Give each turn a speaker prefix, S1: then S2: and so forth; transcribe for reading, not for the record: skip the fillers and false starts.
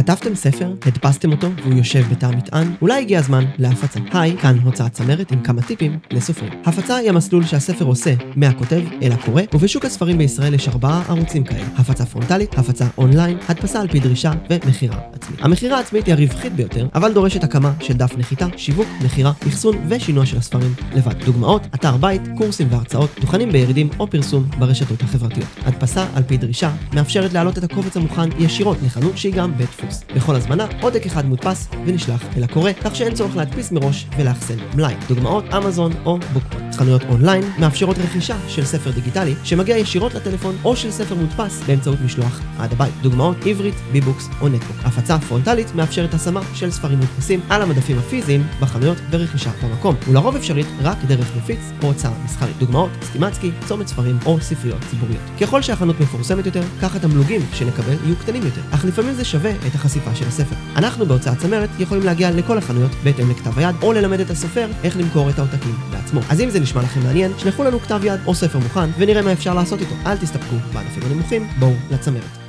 S1: כתבתם ספר, הדפסתם אותו והוא יושב בתא מטען? אולי הגיע הזמן להפצה. היי, כאן הוצאת צמרת עם כמה טיפים לסופרים. הפצה היא המסלול שהספר עושה מהכותב אל הקורא, ובשוק הספרים בישראל יש 4 ערוצים כאלה: הפצה פרונטלית, הפצה אונליין, הדפסה על פי דרישה ומכירה עצמית. המכירה העצמית היא הרווחית ביותר, אבל דורשת הקמה של דף נחיתה, שיווק, מכירה, אחסון ושינוע של הספרים לבד. דוגמאות: אתר בית, קורסים והרצאות, דוכנים בירידים או פרסום ברשתות החברתיות. הדפסה על פי דרישה מאפשרת להעלות את הקובץ המוכן ישירות לחנות שהיא גם בית דפוס. בכל הזמנה עותק אחד מודפס ונשלח אל הקורא, כך שאין צורך להדפיס מראש ולאחסן מלאי. דוגמאות: אמזון או בוקפוט. חנויות אונליין מאפשרות רכישה של ספר דיגיטלי שמגיע ישירות לטלפון או של ספר מודפס באמצעות משלוח עד הבית. דוגמאות: עברית, ביבוקס או נטבוק. הפצה פרונטלית מאפשרת השמה של ספרים מודפסים על המדפים הפיזיים בחנויות ורכישה במקום, ולרוב אפשרית רק דרך מפיץ או הוצאה מסחרית. דוגמאות: סטימצקי, צומת ספרים או ספריות ציבוריות. ככל שהחנות מפורסמת יותר, כך התמלוגים שנקבל יהיו קטנים יותר, אך לפעמים זה שווה את החשיפה של הספר. אנחנו בהוצאת צמרת יכולים להגיע לכל החנויות בהתאם לכתב היד, או ללמד את הסופר איך למכור את העותקים בעצמו. אז אם זה נשמע לכם מעניין, שלחו לנו כתב יד או ספר מוכן ונראה מה אפשר לעשות איתו. אל תסתפקו בענפים הנמוכים, בואו לצמרת.